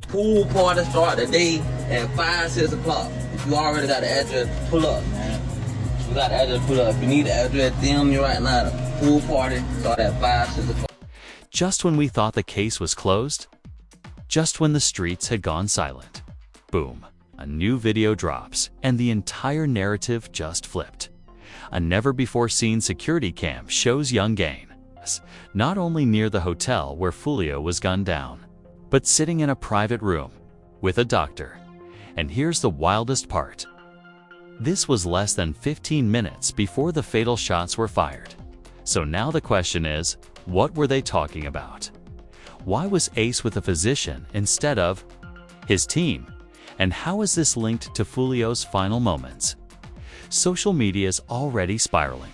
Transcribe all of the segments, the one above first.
Pool party start today at 5, 6 o'clock. If you already got the address, pull up, man. You got the address, pull up. If you need the address, DM me right now. The pool party start at 5, 6 o'clock. Just when we thought the case was closed, just when the streets had gone silent, boom, a new video drops, and the entire narrative just flipped. A never-before-seen security cam shows Yungeen Ace not only near the hotel where Foolio was gunned down, but sitting in a private room with a doctor. And here's the wildest part. This was less than 15 minutes before the fatal shots were fired. So now the question is, what were they talking about? Why was Ace with a physician instead of his team? And how is this linked to Foolio's final moments? Social media is already spiraling.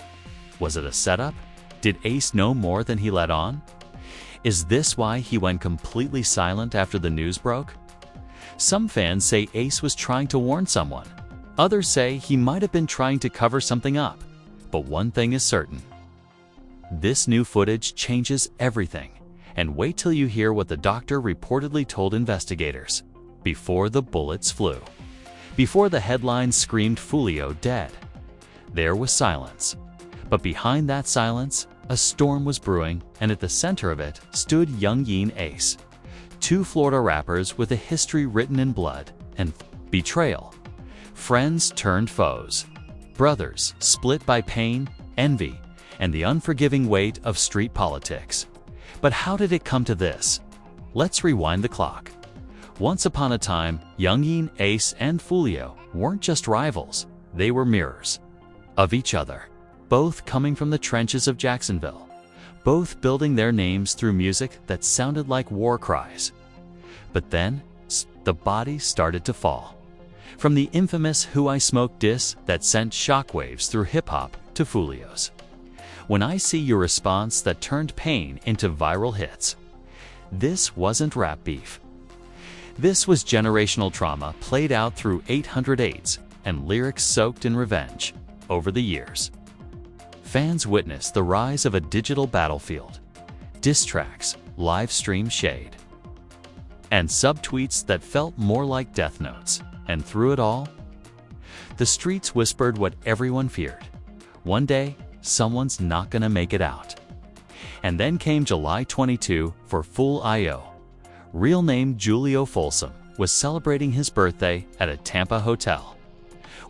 Was it a setup? Did Ace know more than he let on? Is this why he went completely silent after the news broke? Some fans say Ace was trying to warn someone. Others say he might have been trying to cover something up. But one thing is certain. This new footage changes everything. And wait till you hear what the doctor reportedly told investigators before the bullets flew. Before the headlines screamed Foolio dead, there was silence. But behind that silence, a storm was brewing, and at the center of it stood Yungeen Ace, two Florida rappers with a history written in blood and betrayal. Friends turned foes, brothers split by pain, envy, and the unforgiving weight of street politics. But how did it come to this? Let's rewind the clock. Once upon a time, Yungeen Ace and Foolio weren't just rivals, they were mirrors of each other. Both coming from the trenches of Jacksonville, both building their names through music that sounded like war cries. But then, the bodies started to fall. From the infamous Who I Smoke diss that sent shockwaves through hip-hop to Foolio's When I See Your Response that turned pain into viral hits. This wasn't rap beef. This was generational trauma played out through 808s and lyrics soaked in revenge over the years. Fans witnessed the rise of a digital battlefield, diss tracks, live stream shade, and subtweets that felt more like death notes. And through it all, the streets whispered what everyone feared. One day, someone's not gonna make it out. And then came July 22 for Foolio. Real name Julio Folsom was celebrating his birthday at a Tampa hotel.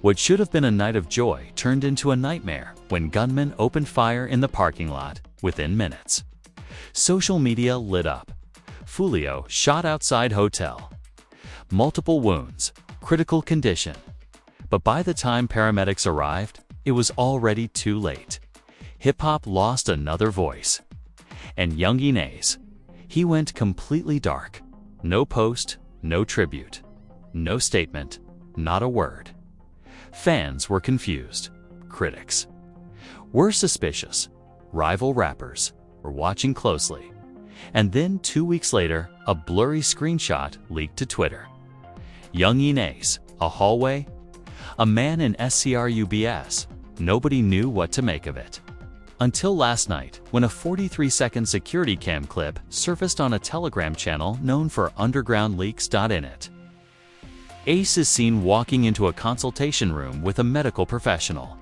What should have been a night of joy turned into a nightmare when gunmen opened fire in the parking lot within minutes. Social media lit up. Foolio shot outside hotel. Multiple wounds, critical condition. But by the time paramedics arrived, it was already too late. Hip-hop lost another voice. And Yungeen Ace, he went completely dark. No post, no tribute, no statement, not a word. Fans were confused. Critics were suspicious. Rival rappers were watching closely. And then 2 weeks later, a blurry screenshot leaked to Twitter. Yungeen Ace, a hallway, a man in SCRUBS. Nobody knew what to make of it. Until last night, when a 43-second security cam clip surfaced on a Telegram channel known for underground leaks.init. Ace is seen walking into a consultation room with a medical professional.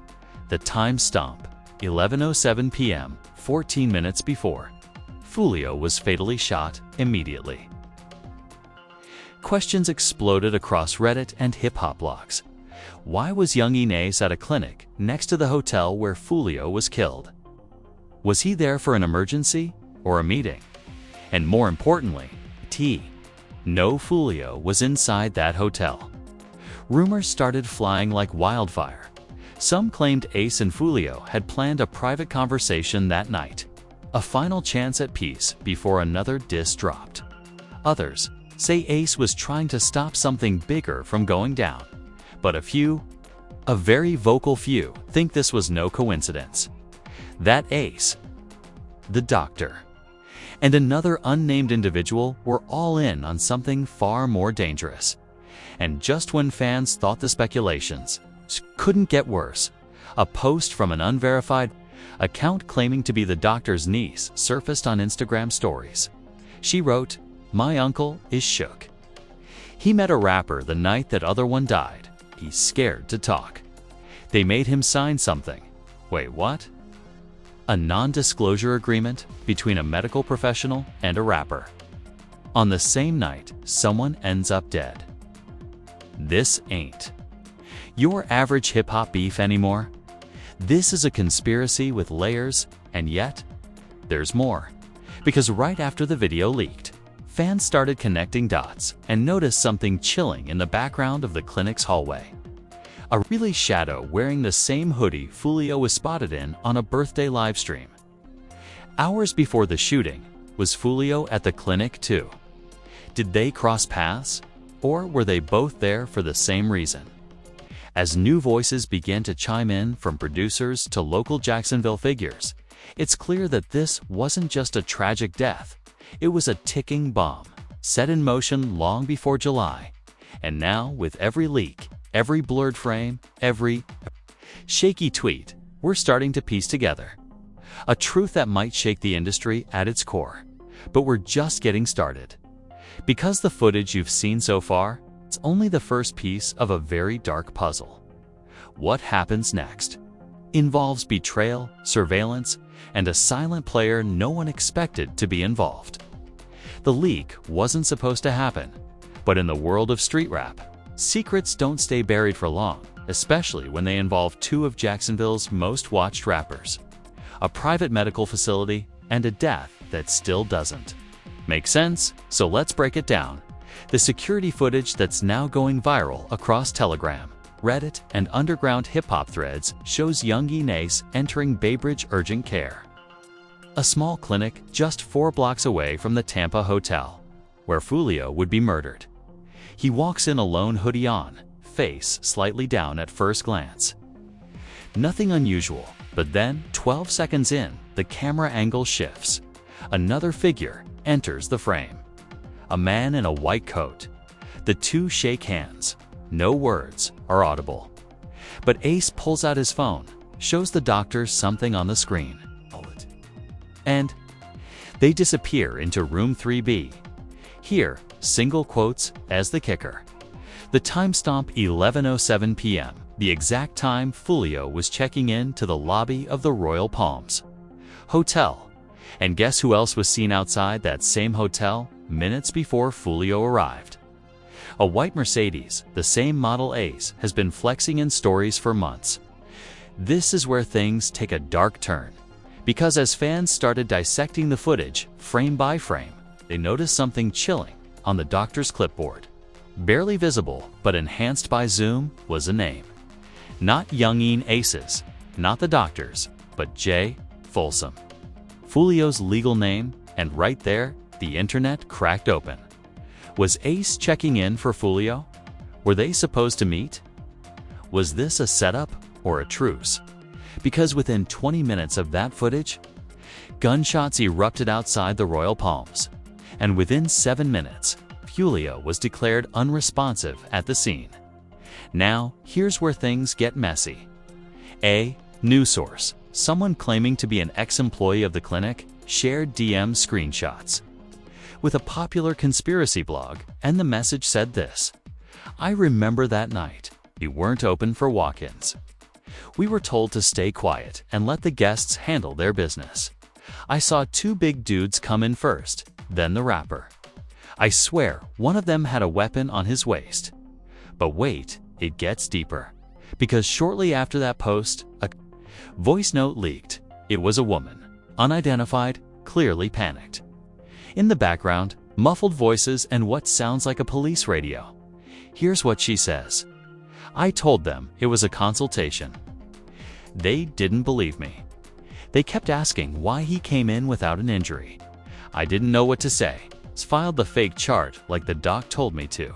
The time stamp, 11:07 p.m., 14 minutes before. Foolio was fatally shot immediately. Questions exploded across Reddit and hip-hop blogs. Why was Yungeen Ace at a clinic next to the hotel where Foolio was killed? Was he there for an emergency or a meeting? And more importantly, no Foolio was inside that hotel. Rumors started flying like wildfire. Some claimed Ace and Foolio had planned a private conversation that night, a final chance at peace before another diss dropped. Others say Ace was trying to stop something bigger from going down. But a very vocal few, think this was no coincidence. That Ace, the doctor, and another unnamed individual were all in on something far more dangerous. And just when fans thought the speculations couldn't get worse, a post from an unverified account claiming to be the doctor's niece surfaced on Instagram stories. She wrote, "My uncle is shook. He met a rapper the night that other one died. He's scared to talk. They made him sign something. Wait, what? A non-disclosure agreement between a medical professional and a rapper. On the same night, someone ends up dead. This ain't your average hip-hop beef anymore. This is a conspiracy with layers, and yet, there's more. Because right after the video leaked, fans started connecting dots and noticed something chilling in the background of the clinic's hallway. A really shadow wearing the same hoodie Foolio was spotted in on a birthday livestream. Hours before the shooting, was Foolio at the clinic too? Did they cross paths? Or were they both there for the same reason? As new voices began to chime in from producers to local Jacksonville figures, it's clear that this wasn't just a tragic death. It was a ticking bomb, set in motion long before July. And now, with every leak, every blurred frame, every shaky tweet, we're starting to piece together a truth that might shake the industry at its core. But we're just getting started. Because the footage you've seen so far, it's only the first piece of a very dark puzzle. What happens next involves betrayal, surveillance, and a silent player no one expected to be involved. The leak wasn't supposed to happen, but in the world of street rap, secrets don't stay buried for long, especially when they involve two of Jacksonville's most watched rappers. A private medical facility and a death that still doesn't make sense, so let's break it down. The security footage that's now going viral across Telegram, Reddit, and underground hip-hop threads shows Yungeen Ace entering Baybridge Urgent Care, a small clinic just 4 blocks away from the Tampa hotel, where Foolio would be murdered. He walks in alone, hoodie on, face slightly down at first glance. Nothing unusual, but then, 12 seconds in, the camera angle shifts. Another figure enters the frame. A man in a white coat. The two shake hands. No words are audible. But Ace pulls out his phone, shows the doctors something on the screen. And they disappear into room 3B. Here, single quotes as the kicker. The timestamp 11:07 p.m., the exact time Foolio was checking in to the lobby of the Royal Palms Hotel. And guess who else was seen outside that same hotel minutes before Foolio arrived? A white Mercedes, the same model Ace, has been flexing in stories for months. This is where things take a dark turn. Because as fans started dissecting the footage, frame by frame, they noticed something chilling on the doctor's clipboard. Barely visible, but enhanced by zoom, was a name. Not Yungeen Ace's, not the doctor's, but J. Folsom. Foolio's legal name, and right there, the internet cracked open. Was Ace checking in for Foolio? Were they supposed to meet? Was this a setup or a truce? Because within 20 minutes of that footage, gunshots erupted outside the Royal Palms, and within 7 minutes, Foolio was declared unresponsive at the scene. Now, here's where things get messy. A news source, someone claiming to be an ex-employee of the clinic, shared DM screenshots with a popular conspiracy blog, and the message said this: "I remember that night. We weren't open for walk-ins. We were told to stay quiet and let the guests handle their business. I saw 2 big dudes come in first, then the rapper. I swear one of them had a weapon on his waist." But wait, it gets deeper. Because shortly after that post, a voice note leaked. It was a woman, unidentified, clearly panicked. In the background, muffled voices and what sounds like a police radio. Here's what she says: "I told them it was a consultation. They didn't believe me. They kept asking why he came in without an injury. I didn't know what to say. Filed the fake chart like the doc told me to."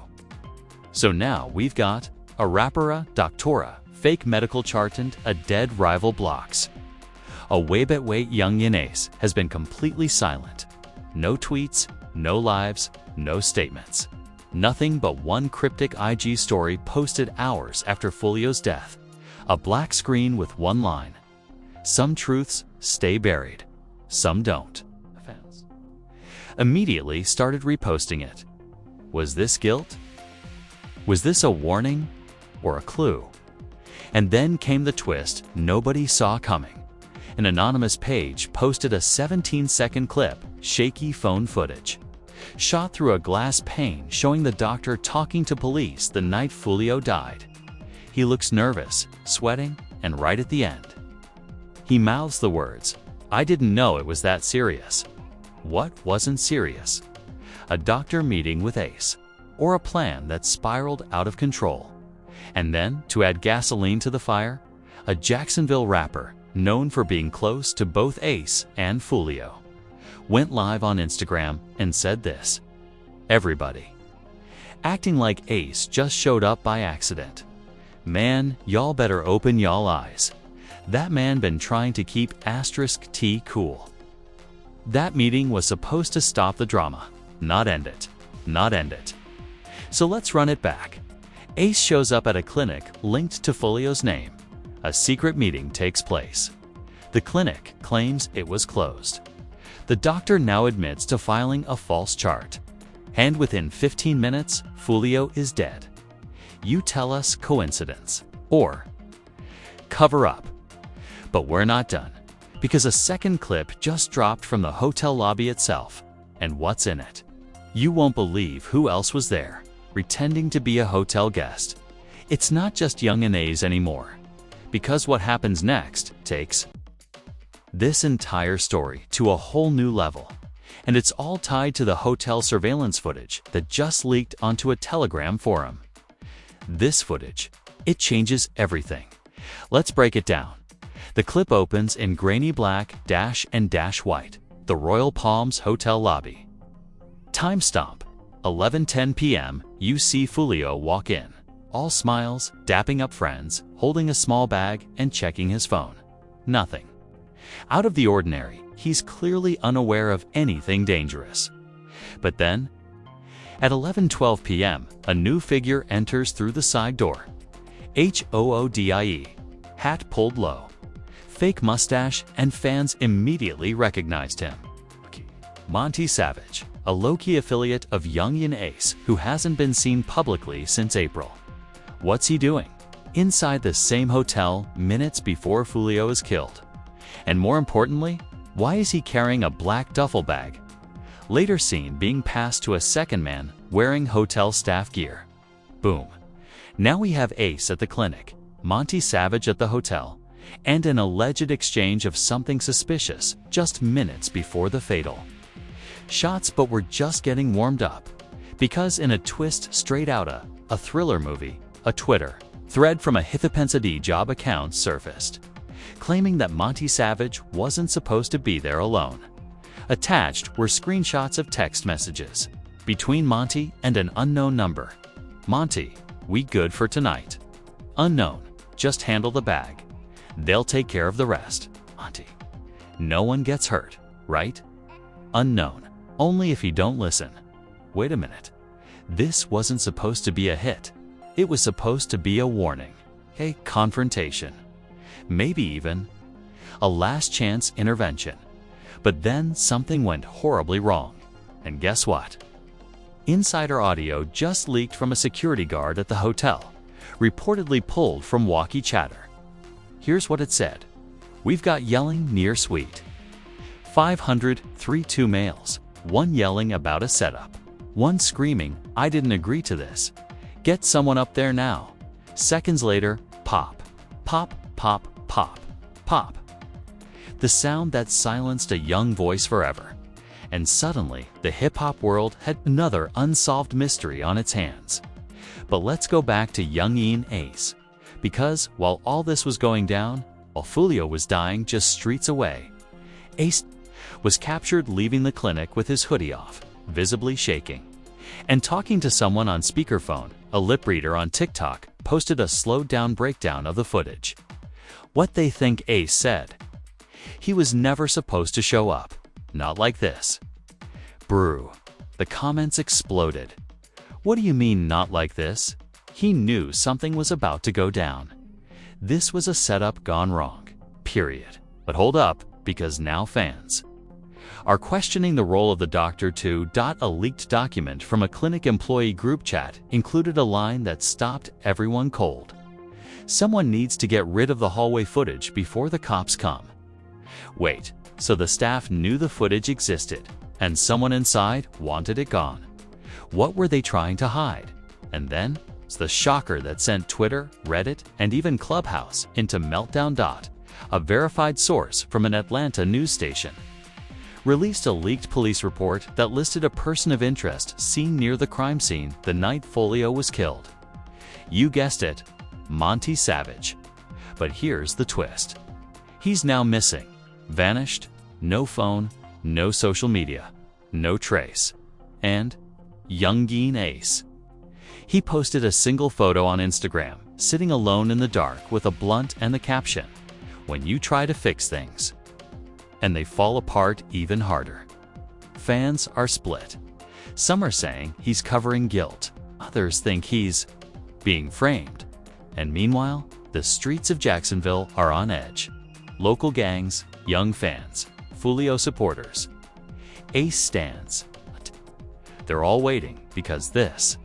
So now we've got a rappera, doctora, fake medical chart, and a dead rival blocks. A wait Yungeen Ace has been completely silent. No tweets, no lives, no statements. Nothing but one cryptic IG story posted hours after Foolio's death. A black screen with one line: "Some truths stay buried, some don't." Fans immediately started reposting it. Was this guilt? Was this a warning or a clue? And then came the twist nobody saw coming. An anonymous page posted a 17-second clip, shaky phone footage, shot through a glass pane showing the doctor talking to police the night Foolio died. He looks nervous, sweating, and right at the end, he mouths the words, "I didn't know it was that serious." What wasn't serious? A doctor meeting with Ace, or a plan that spiraled out of control. And then, to add gasoline to the fire, a Jacksonville rapper known for being close to both Ace and Foolio went live on Instagram and said this: "Everybody," acting like Ace just showed up by accident. "Man, y'all better open y'all eyes. That man been trying to keep *T cool." That meeting was supposed to stop the drama, not end it. Not end it. So let's run it back. Ace shows up at a clinic linked to Foolio's name. A secret meeting takes place. The clinic claims it was closed. The doctor now admits to filing a false chart. And within 15 minutes, Foolio is dead. You tell us coincidence or cover up. But we're not done, because a second clip just dropped from the hotel lobby itself. And what's in it? You won't believe who else was there, pretending to be a hotel guest. It's not just Yungeen Ace anymore, because what happens next takes this entire story to a whole new level. And it's all tied to the hotel surveillance footage that just leaked onto a Telegram forum. This footage, it changes everything. Let's break it down. The clip opens in grainy black and white, the Royal Palms Hotel lobby. Timestamp, 11:10 p.m. You see Foolio walk in, all smiles, dapping up friends, holding a small bag and checking his phone. Nothing out of the ordinary. He's clearly unaware of anything dangerous. But then, at 11:12 p.m., a new figure enters through the side door. HOODIE, hat pulled low, fake mustache, and fans immediately recognized him. Monty Savage, a low-key affiliate of Yungeen Ace who hasn't been seen publicly since April. What's he doing inside the same hotel minutes before Foolio is killed? And more importantly, why is he carrying a black duffel bag? Later seen being passed to a second man wearing hotel staff gear. Boom. Now we have Ace at the clinic, Monty Savage at the hotel, and an alleged exchange of something suspicious just minutes before the fatal shots. But we're just getting warmed up, because in a twist straight out a thriller movie, a Twitter thread from a Hithapensadi job account surfaced, claiming that Monty Savage wasn't supposed to be there alone. Attached were screenshots of text messages between Monty and an unknown number. Monty, we good for tonight. Unknown, just handle the bag. They'll take care of the rest. Monty, no one gets hurt, right? Unknown, only if you don't listen. Wait a minute. This wasn't supposed to be a hit. It was supposed to be a warning, a confrontation, maybe even a last chance intervention. But then something went horribly wrong. And guess what? Insider audio just leaked from a security guard at the hotel, reportedly pulled from walkie chatter. Here's what it said. We've got yelling near suite. 532 males, one yelling about a setup, one screaming, I didn't agree to this. Get someone up there now. Seconds later, pop, pop, pop, pop, pop. The sound that silenced a young voice forever. And suddenly, the hip-hop world had another unsolved mystery on its hands. But let's go back to Yungeen Ace, because while all this was going down, while Foolio was dying just streets away, Ace was captured leaving the clinic with his hoodie off, visibly shaking, and talking to someone on speakerphone. A lip reader on TikTok posted a slowed-down breakdown of the footage. What they think Ace said: he was never supposed to show up. Not like this. Brew. The comments exploded. What do you mean not like this? He knew something was about to go down. This was a setup gone wrong. Period. But hold up, because now fans are questioning the role of the doctor too. A leaked document from a clinic employee group chat included a line that stopped everyone cold. Someone needs to get rid of the hallway footage before the cops come. Wait, so the staff knew the footage existed, and someone inside wanted it gone. What were they trying to hide? And then, it's the shocker that sent Twitter, Reddit, and even Clubhouse into meltdown. A verified source from an Atlanta news station released a leaked police report that listed a person of interest seen near the crime scene the night Foolio was killed. You guessed it, Monty Savage. But here's the twist. He's now missing, vanished, no phone, no social media, no trace. And Yungeen Ace. He posted a single photo on Instagram, sitting alone in the dark with a blunt and the caption, "When you try to fix things." And they fall apart even harder. Fans are split. Some are saying he's covering guilt. Others think he's being framed. And meanwhile, the streets of Jacksonville are on edge. Local gangs, young fans, Foolio supporters, Ace stands. They're all waiting because this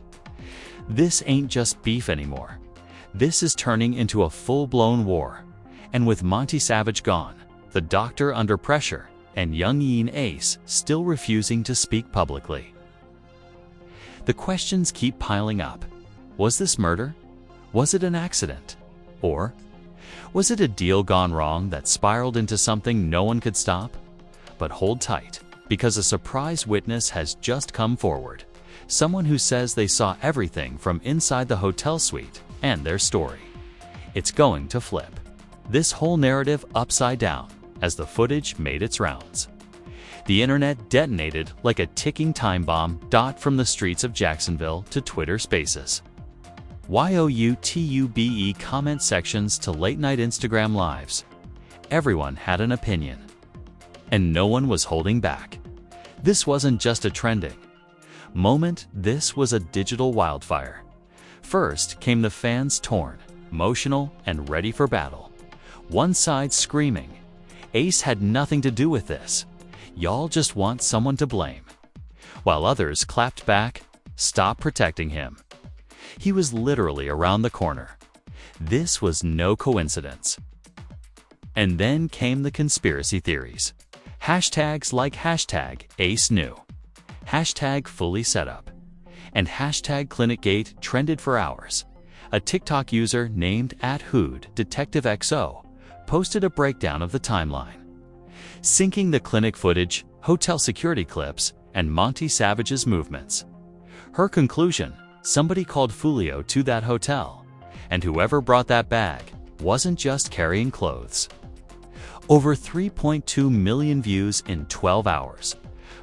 ain't just beef anymore. This is turning into a full-blown war. And with Monty Savage gone, the doctor under pressure, and Yungeen Ace still refusing to speak publicly, the questions keep piling up. Was this murder? Was it an accident? Or was it a deal gone wrong that spiraled into something no one could stop? But hold tight, because a surprise witness has just come forward. Someone who says they saw everything from inside the hotel suite and their story. It's going to flip this whole narrative upside down as the footage made its rounds. The internet detonated like a ticking time bomb. From the streets of Jacksonville to Twitter Spaces, YouTube comment sections to late-night Instagram lives. Everyone had an opinion, and no one was holding back. This wasn't just a trending moment, this was a digital wildfire. First came the fans, torn, emotional, and ready for battle. One side screaming, "Ace had nothing to do with this. Y'all just want someone to blame." While others clapped back, "Stop protecting him. He was literally around the corner. This was no coincidence." And then came the conspiracy theories. Hashtags like #AceKnew, #FullySetUp, and #ClinicGate trended for hours. A TikTok user named @HoodDetectiveXO posted a breakdown of the timeline, syncing the clinic footage, hotel security clips, and Monty Savage's movements. Her conclusion: somebody called Foolio to that hotel, and whoever brought that bag wasn't just carrying clothes. Over 3.2 million views in 12 hours.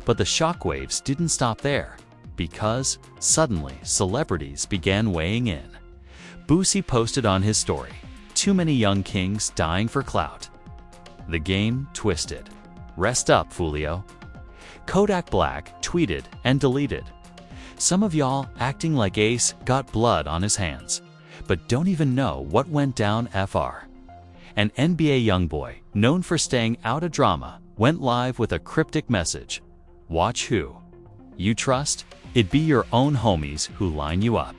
But the shockwaves didn't stop there, because suddenly celebrities began weighing in. Boosie posted on his story, "Too many young kings dying for clout. The game twisted. Rest up, Foolio." Kodak Black tweeted and deleted, "Some of y'all acting like Ace got blood on his hands, but don't even know what went down FR." An NBA youngboy, known for staying out of drama, went live with a cryptic message: "Watch who you trust. It be your own homies who line you up."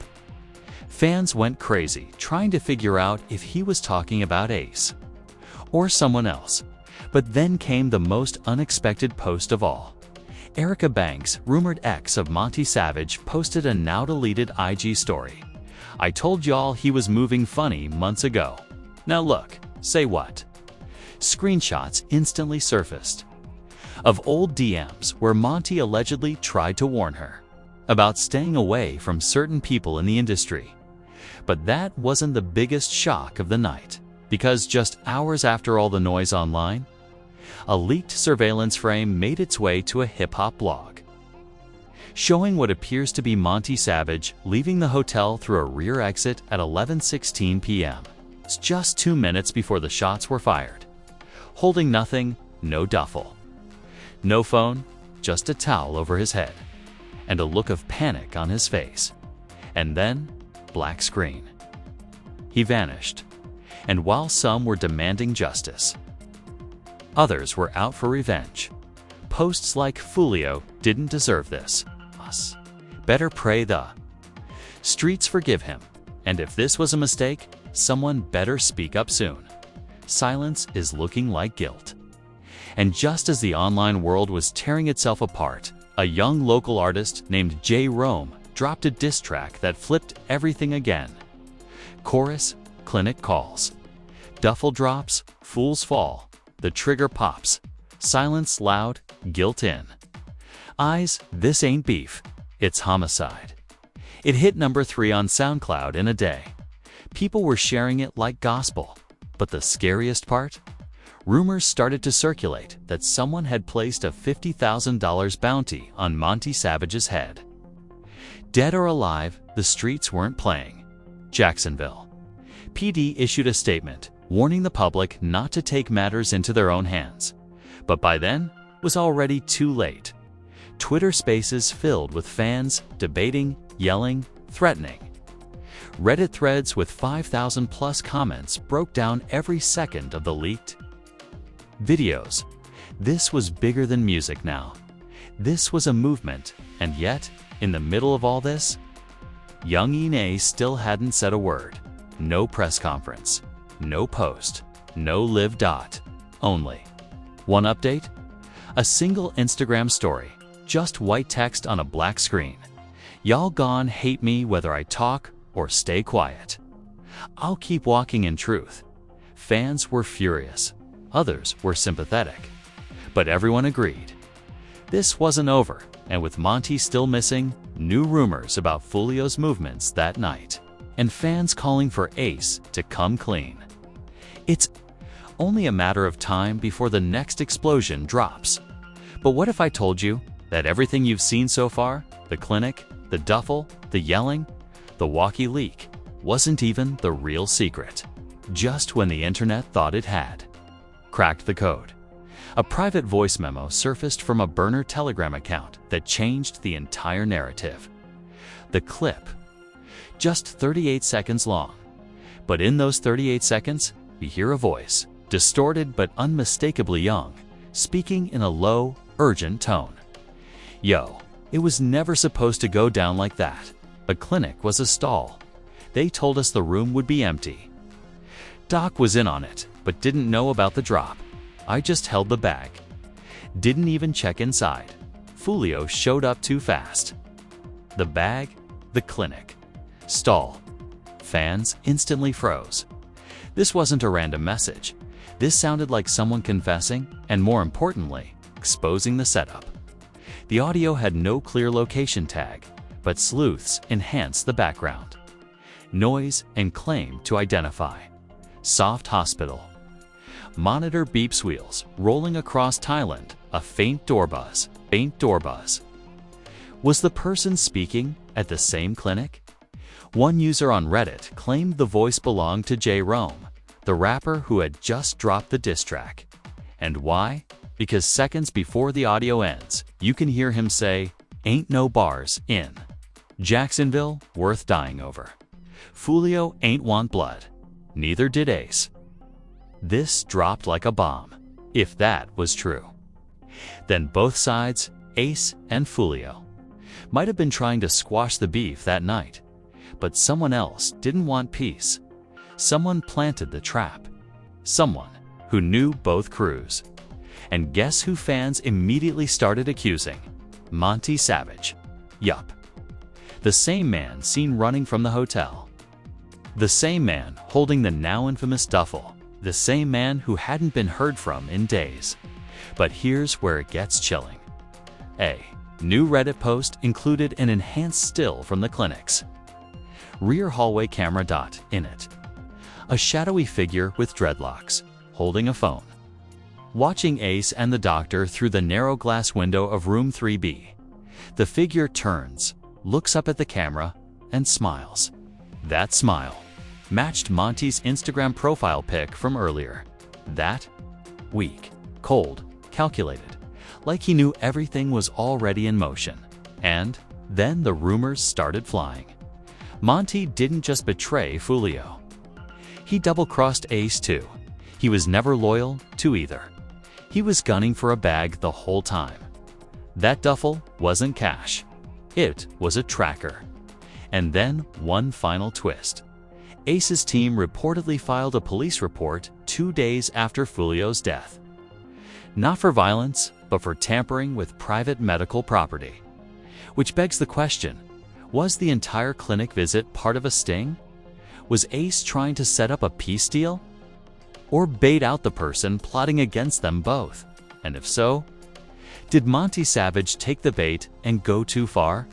Fans went crazy trying to figure out if he was talking about Ace or someone else. But then came the most unexpected post of all. Erica Banks, rumored ex of Monty Savage, posted a now-deleted IG story. "I told y'all he was moving funny months ago. Now look, say what?" Screenshots instantly surfaced of old DMs where Monty allegedly tried to warn her about staying away from certain people in the industry. But that wasn't the biggest shock of the night, because just hours after all the noise online, a leaked surveillance frame made its way to a hip-hop blog, showing what appears to be Monty Savage leaving the hotel through a rear exit at 11:16 p.m. It's just 2 minutes before the shots were fired. Holding nothing, no duffel, no phone, just a towel over his head, and a look of panic on his face. And then, black screen. He vanished. And while some were demanding justice, others were out for revenge. posts like Foolio didn't deserve this. Us. Better pray the streets forgive him. And if this was a mistake, someone better speak up soon. Silence is looking like guilt. And just as the online world was tearing itself apart, a young local artist named J. Rome dropped a diss track that flipped everything again. Chorus, clinic calls. Duffel drops, fools fall. The trigger pops. Silence loud, guilt in. Eyes, this ain't beef, it's homicide. It hit number 3 on SoundCloud in a day. People were sharing it like gospel. But the scariest part? Rumors started to circulate that someone had placed a $50,000 bounty on Monty Savage's head. Dead or alive, the streets weren't playing. Jacksonville. PD issued a statement warning the public not to take matters into their own hands. But by then, it was already too late. Twitter spaces filled with fans debating, yelling, threatening. Reddit threads with 5,000 plus comments broke down every second of the leaked videos. This was bigger than music now. This was a movement, and yet, in the middle of all this, Yungeen Ace still hadn't said a word. No press conference, no post, no live dot, only one update, a single Instagram story, just white text on a black screen. Y'all gone hate me whether I talk or stay quiet. I'll keep walking in truth. Fans were furious. Others were sympathetic. But everyone agreed. This wasn't over, and with Monty still missing, new rumors about Foolio's movements that night, and fans calling for Ace to come clean. It's only a matter of time before the next explosion drops. But what if I told you that everything you've seen so far, the clinic, the duffel, the yelling, the walkie leak, wasn't even the real secret? Just when the internet thought it had cracked the code. A private voice memo surfaced from a burner Telegram account that changed the entire narrative. The clip, just 38 seconds long. But in those 38 seconds, we hear a voice, distorted but unmistakably young, speaking in a low, urgent tone. Yo, it was never supposed to go down like that. The clinic was a stall. They told us the room would be empty. Doc was in on it, but didn't know about the drop. I just held the bag. Didn't even check inside. Foolio showed up too fast. The bag, the clinic, stall. Fans instantly froze. This wasn't a random message. This sounded like someone confessing, and more importantly, exposing the setup. The audio had no clear location tag, but sleuths enhanced the background. Noise and claim to identify. Soft hospital. Monitor beeps wheels rolling across Thailand, a faint door buzz. Was the person speaking at the same clinic? One user on Reddit claimed the voice belonged to J. Rome, the rapper who had just dropped the diss track. And why? Because seconds before the audio ends, you can hear him say, "Ain't no bars in Jacksonville worth dying over. Foolio ain't want blood. Neither did Ace." This dropped like a bomb, if that was true. Then both sides, Ace and Foolio, might have been trying to squash the beef that night. But someone else didn't want peace. Someone planted the trap. Someone who knew both crews. And guess who fans immediately started accusing? Monty Savage. Yup. The same man seen running from the hotel. The same man holding the now infamous duffel. The same man who hadn't been heard from in days. But here's where it gets chilling. A new Reddit post included an enhanced still from the clinics. Rear hallway camera dot in it. A shadowy figure with dreadlocks, holding a phone. Watching Ace and the doctor through the narrow glass window of room 3B. The figure turns, looks up at the camera, and smiles. That smile matched Monty's Instagram profile pic from earlier. That weak, cold, calculated, like he knew everything was already in motion. And then the rumors started flying. Monty didn't just betray Foolio. He double-crossed Ace too. He was never loyal to either. He was gunning for a bag the whole time. That duffel wasn't cash. It was a tracker. And then one final twist. Ace's team reportedly filed a police report 2 days after Foolio's death. Not for violence, but for tampering with private medical property. Which begs the question, was the entire clinic visit part of a sting? Was Ace trying to set up a peace deal? Or bait out the person plotting against them both? And if so, did Monty Savage take the bait and go too far?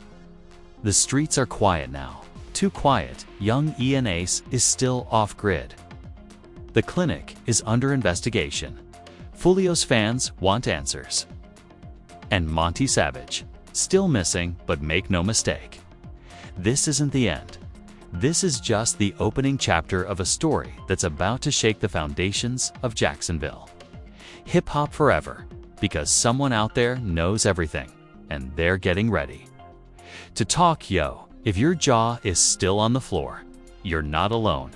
The streets are quiet now. Too quiet, Yungeen Ace is still off-grid. The clinic is under investigation. Foolio's fans want answers. And Monty Savage, still missing, but make no mistake. This isn't the end. This is just the opening chapter of a story that's about to shake the foundations of Jacksonville. Hip-hop forever, because someone out there knows everything, and they're getting ready. To talk, yo, if your jaw is still on the floor, you're not alone.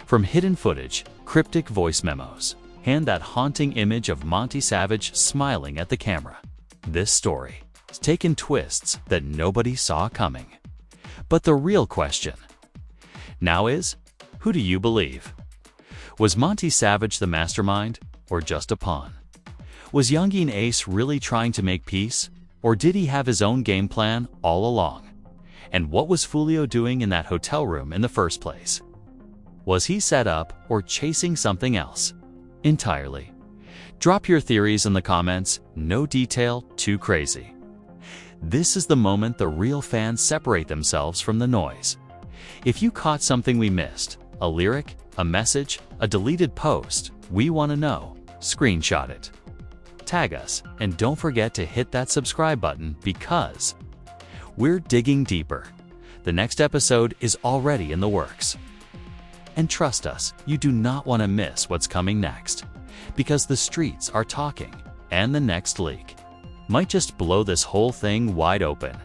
From hidden footage, cryptic voice memos, and that haunting image of Monty Savage smiling at the camera, this story has taken twists that nobody saw coming. But the real question now is, who do you believe? Was Monty Savage the mastermind, or just a pawn? Was Yungeen Ace really trying to make peace, or did he have his own game plan all along? And what was Foolio doing in that hotel room in the first place? Was he set up or chasing something else? Entirely. Drop your theories in the comments, no detail too crazy. This is the moment the real fans separate themselves from the noise. If you caught something we missed, a lyric, a message, a deleted post, we want to know. Screenshot it. Tag us, and don't forget to hit that subscribe button because we're digging deeper. The next episode is already in the works. And trust us, you do not want to miss what's coming next, because the streets are talking, and the next leak might just blow this whole thing wide open.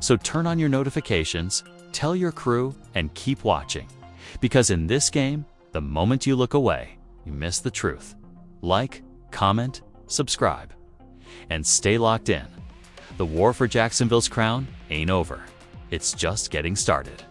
So turn on your notifications, tell your crew, and keep watching, because in this game, the moment you look away, you miss the truth. Like, comment, subscribe, and stay locked in. The war for Jacksonville's crown ain't over. It's just getting started.